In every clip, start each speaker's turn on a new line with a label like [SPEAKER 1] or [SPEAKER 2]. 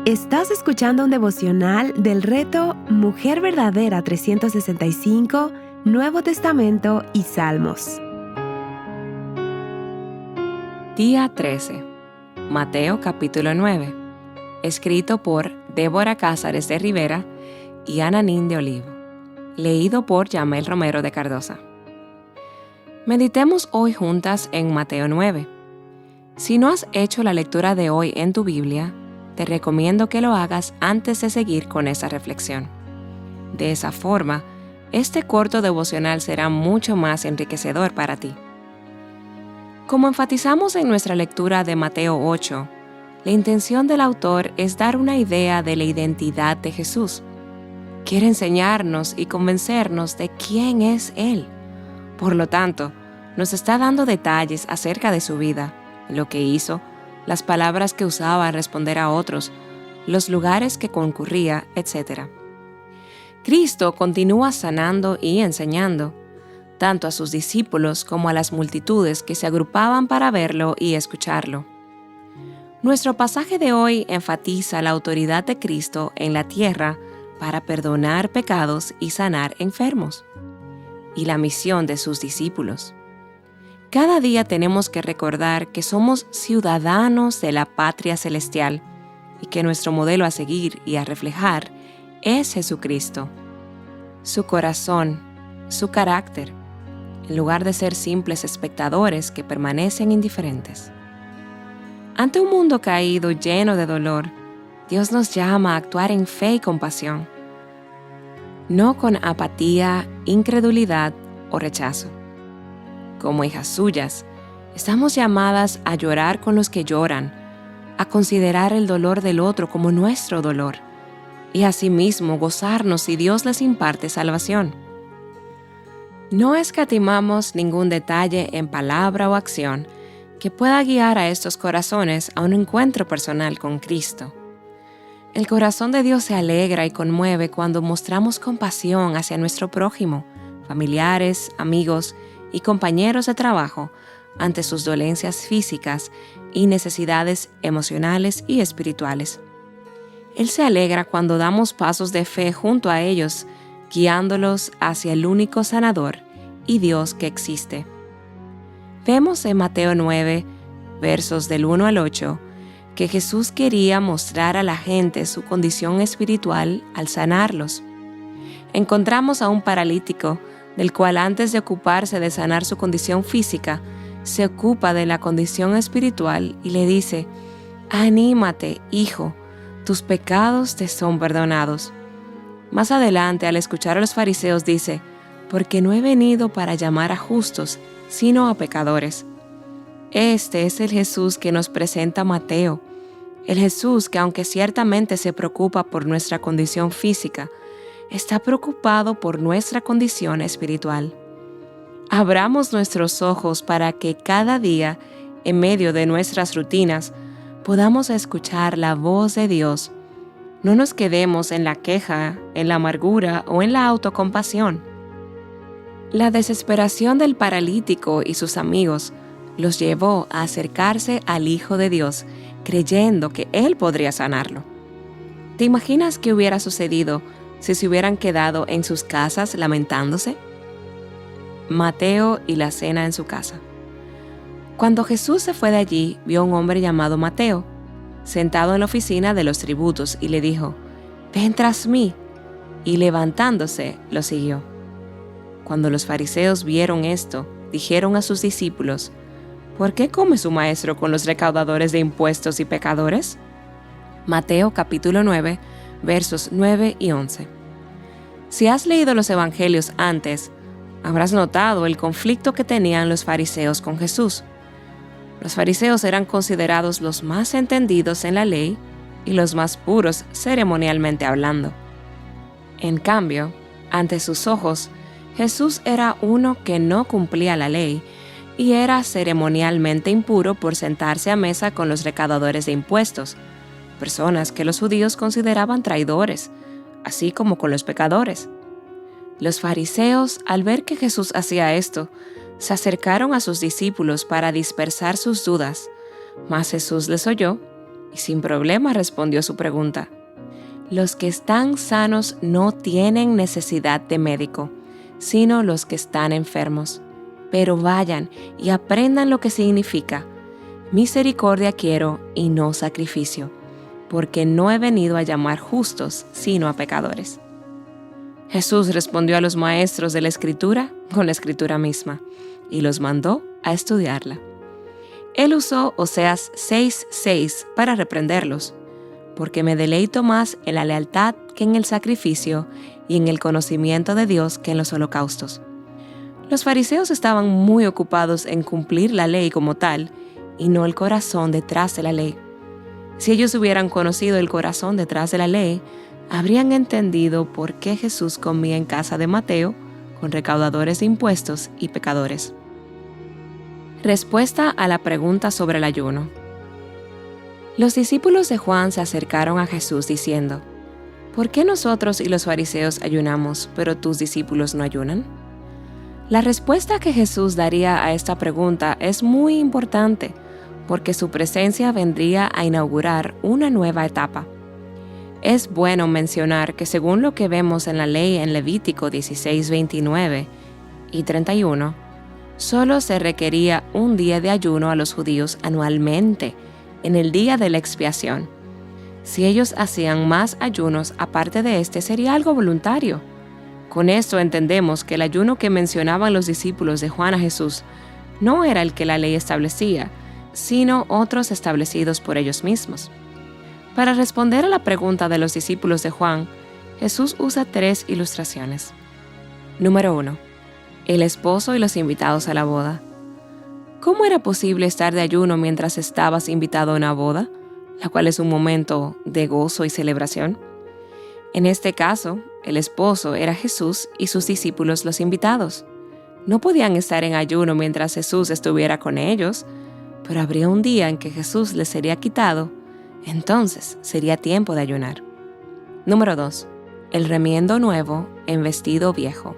[SPEAKER 1] Estás escuchando un devocional del reto Mujer Verdadera 365, Nuevo Testamento y Salmos.
[SPEAKER 2] Día 13. Mateo capítulo 9. Escrito por Débora Cázares de Rivera y Ananín de Olivo. Leído por Yamel Romero de Cardosa. Meditemos hoy juntas en Mateo 9. Si no has hecho la lectura de hoy en tu Biblia, te recomiendo que lo hagas antes de seguir con esa reflexión. De esa forma, este corto devocional será mucho más enriquecedor para ti. Como enfatizamos en nuestra lectura de Mateo 8, la intención del autor es dar una idea de la identidad de Jesús. Quiere enseñarnos y convencernos de quién es Él. Por lo tanto, nos está dando detalles acerca de su vida, lo que hizo, las palabras que usaba al responder a otros, los lugares que concurría, etc. Cristo continúa sanando y enseñando, tanto a sus discípulos como a las multitudes que se agrupaban para verlo y escucharlo. Nuestro pasaje de hoy enfatiza la autoridad de Cristo en la tierra para perdonar pecados y sanar enfermos, y la misión de sus discípulos. Cada día tenemos que recordar que somos ciudadanos de la patria celestial y que nuestro modelo a seguir y a reflejar es Jesucristo. Su corazón, su carácter, en lugar de ser simples espectadores que permanecen indiferentes. Ante un mundo caído lleno de dolor, Dios nos llama a actuar en fe y compasión, no con apatía, incredulidad o rechazo. Como hijas suyas, estamos llamadas a llorar con los que lloran, a considerar el dolor del otro como nuestro dolor, y asimismo gozarnos si Dios les imparte salvación. No escatimamos ningún detalle en palabra o acción que pueda guiar a estos corazones a un encuentro personal con Cristo. El corazón de Dios se alegra y conmueve cuando mostramos compasión hacia nuestro prójimo, familiares, amigos y compañeros de trabajo ante sus dolencias físicas y necesidades emocionales y espirituales. Él se alegra cuando damos pasos de fe junto a ellos, guiándolos hacia el único sanador y Dios que existe. Vemos en Mateo 9, versos del 1 al 8, que Jesús quería mostrar a la gente su condición espiritual al sanarlos. Encontramos a un paralítico del cual antes de ocuparse de sanar su condición física, se ocupa de la condición espiritual y le dice: «Anímate, hijo, tus pecados te son perdonados». Más adelante, al escuchar a los fariseos, dice: «Porque no he venido para llamar a justos, sino a pecadores». Este es el Jesús que nos presenta Mateo, el Jesús que, aunque ciertamente se preocupa por nuestra condición física, está preocupado por nuestra condición espiritual. Abramos nuestros ojos para que cada día, en medio de nuestras rutinas, podamos escuchar la voz de Dios. No nos quedemos en la queja, en la amargura o en la autocompasión. La desesperación del paralítico y sus amigos los llevó a acercarse al Hijo de Dios, creyendo que Él podría sanarlo. ¿Te imaginas qué hubiera sucedido si se hubieran quedado en sus casas lamentándose? Mateo y la cena en su casa. Cuando Jesús se fue de allí, vio a un hombre llamado Mateo, sentado en la oficina de los tributos, y le dijo: «Ven tras mí», y levantándose, lo siguió. Cuando los fariseos vieron esto, dijeron a sus discípulos: «¿Por qué come su maestro con los recaudadores de impuestos y pecadores?». Mateo capítulo 9, versos 9 y 11. Si has leído los evangelios antes, habrás notado el conflicto que tenían los fariseos con Jesús. Los fariseos eran considerados los más entendidos en la ley y los más puros ceremonialmente hablando. En cambio, ante sus ojos, Jesús era uno que no cumplía la ley y era ceremonialmente impuro por sentarse a mesa con los recaudadores de impuestos, personas que los judíos consideraban traidores, así como con los pecadores. Los fariseos, al ver que Jesús hacía esto, se acercaron a sus discípulos para dispersar sus dudas, mas Jesús les oyó y sin problema respondió su pregunta. Los que están sanos no tienen necesidad de médico, sino los que están enfermos. Pero vayan y aprendan lo que significa: misericordia quiero y no sacrificio, porque no he venido a llamar justos, sino a pecadores. Jesús respondió a los maestros de la Escritura con la Escritura misma y los mandó a estudiarla. Él usó Oseas 6:6 para reprenderlos, porque me deleito más en la lealtad que en el sacrificio y en el conocimiento de Dios que en los holocaustos. Los fariseos estaban muy ocupados en cumplir la ley como tal y no el corazón detrás de la ley. Si ellos hubieran conocido el corazón detrás de la ley, habrían entendido por qué Jesús comía en casa de Mateo con recaudadores de impuestos y pecadores. Respuesta a la pregunta sobre el ayuno. Los discípulos de Juan se acercaron a Jesús diciendo: ¿Por qué nosotros y los fariseos ayunamos, pero tus discípulos no ayunan? La respuesta que Jesús daría a esta pregunta es muy importante, porque su presencia vendría a inaugurar una nueva etapa. Es bueno mencionar que según lo que vemos en la ley en Levítico 16:29 y 31, solo se requería un día de ayuno a los judíos anualmente, en el día de la expiación. Si ellos hacían más ayunos aparte de este, sería algo voluntario. Con esto entendemos que el ayuno que mencionaban los discípulos de Juan a Jesús no era el que la ley establecía, sino otros establecidos por ellos mismos. Para responder a la pregunta de los discípulos de Juan, Jesús usa 3 ilustraciones. Número 1. El esposo y los invitados a la boda. ¿Cómo era posible estar de ayuno mientras estabas invitado a una boda, la cual es un momento de gozo y celebración? En este caso, el esposo era Jesús y sus discípulos los invitados. No podían estar en ayuno mientras Jesús estuviera con ellos, pero habría un día en que Jesús les sería quitado, entonces sería tiempo de ayunar. Número 2. El remiendo nuevo en vestido viejo.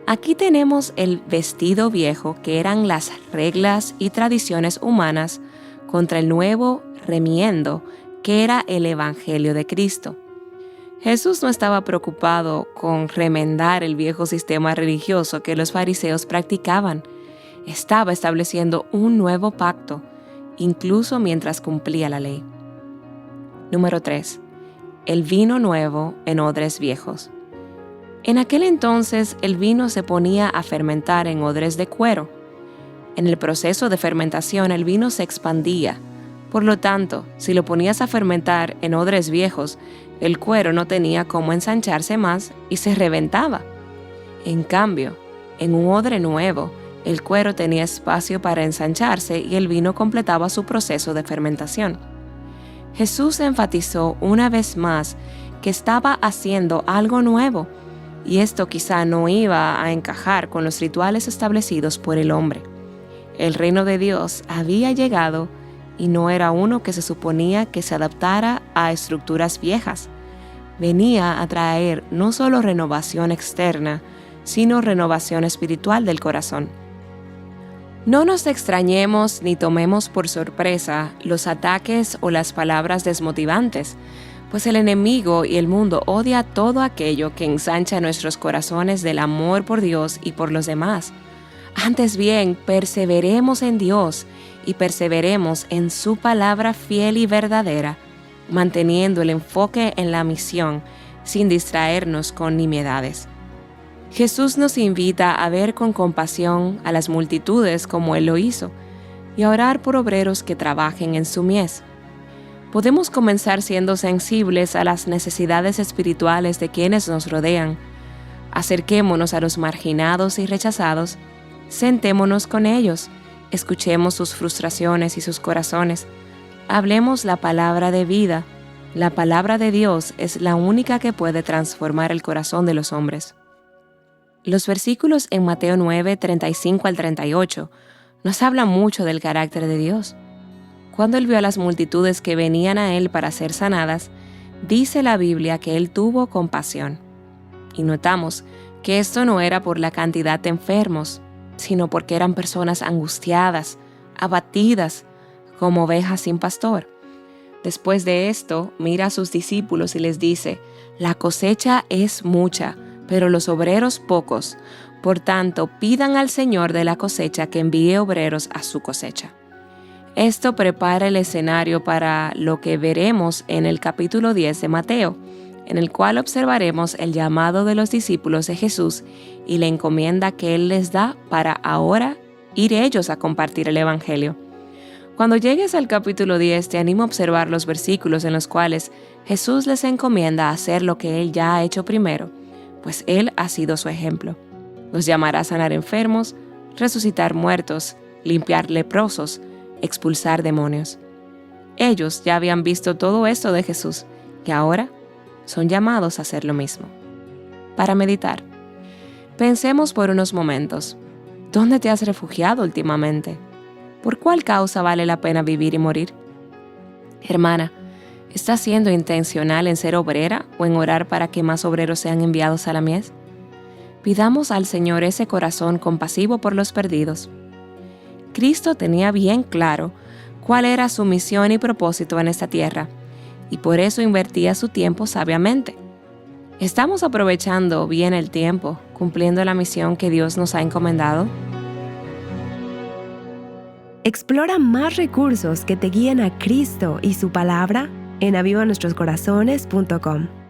[SPEAKER 2] Aquí tenemos el vestido viejo, que eran las reglas y tradiciones humanas, contra el nuevo remiendo, que era el Evangelio de Cristo. Jesús no estaba preocupado con remendar el viejo sistema religioso que los fariseos practicaban. Estaba estableciendo un nuevo pacto, incluso mientras cumplía la ley. Número 3. El vino nuevo en odres viejos. En aquel entonces el vino se ponía a fermentar en odres de cuero. En el proceso de fermentación el vino se expandía. Por lo tanto, si lo ponías a fermentar en odres viejos, el cuero no tenía cómo ensancharse más y se reventaba. En cambio, en un odre nuevo, el cuero tenía espacio para ensancharse y el vino completaba su proceso de fermentación. Jesús enfatizó una vez más que estaba haciendo algo nuevo, y esto quizá no iba a encajar con los rituales establecidos por el hombre. El reino de Dios había llegado y no era uno que se suponía que se adaptara a estructuras viejas. Venía a traer no solo renovación externa, sino renovación espiritual del corazón. No nos extrañemos ni tomemos por sorpresa los ataques o las palabras desmotivantes, pues el enemigo y el mundo odia todo aquello que ensancha nuestros corazones del amor por Dios y por los demás. Antes bien, perseveremos en Dios y perseveremos en su palabra fiel y verdadera, manteniendo el enfoque en la misión sin distraernos con nimiedades. Jesús nos invita a ver con compasión a las multitudes como Él lo hizo y a orar por obreros que trabajen en su mies. Podemos comenzar siendo sensibles a las necesidades espirituales de quienes nos rodean. Acerquémonos a los marginados y rechazados, sentémonos con ellos, escuchemos sus frustraciones y sus corazones, hablemos la palabra de vida. La palabra de Dios es la única que puede transformar el corazón de los hombres. Los versículos en Mateo 9, 35 al 38 nos hablan mucho del carácter de Dios. Cuando Él vio a las multitudes que venían a Él para ser sanadas, dice la Biblia que Él tuvo compasión. Y notamos que esto no era por la cantidad de enfermos, sino porque eran personas angustiadas, abatidas, como ovejas sin pastor. Después de esto, mira a sus discípulos y les dice: la cosecha es mucha, pero los obreros pocos. Por tanto, pidan al Señor de la cosecha que envíe obreros a su cosecha. Esto prepara el escenario para lo que veremos en el capítulo 10 de Mateo, en el cual observaremos el llamado de los discípulos de Jesús y la encomienda que Él les da para ahora ir ellos a compartir el Evangelio. Cuando llegues al capítulo 10, te animo a observar los versículos en los cuales Jesús les encomienda a hacer lo que Él ya ha hecho primero, pues Él ha sido su ejemplo. Los llamará a sanar enfermos, resucitar muertos, limpiar leprosos, expulsar demonios. Ellos ya habían visto todo esto de Jesús y ahora son llamados a hacer lo mismo. Para meditar, pensemos por unos momentos. ¿Dónde te has refugiado últimamente? ¿Por cuál causa vale la pena vivir y morir? Hermana, ¿estás siendo intencional en ser obrera o en orar para que más obreros sean enviados a la mies? Pidamos al Señor ese corazón compasivo por los perdidos. Cristo tenía bien claro cuál era su misión y propósito en esta tierra, y por eso invertía su tiempo sabiamente. ¿Estamos aprovechando bien el tiempo, cumpliendo la misión que Dios nos ha encomendado?
[SPEAKER 1] Explora más recursos que te guíen a Cristo y su palabra en avivanuestroscorazones.com.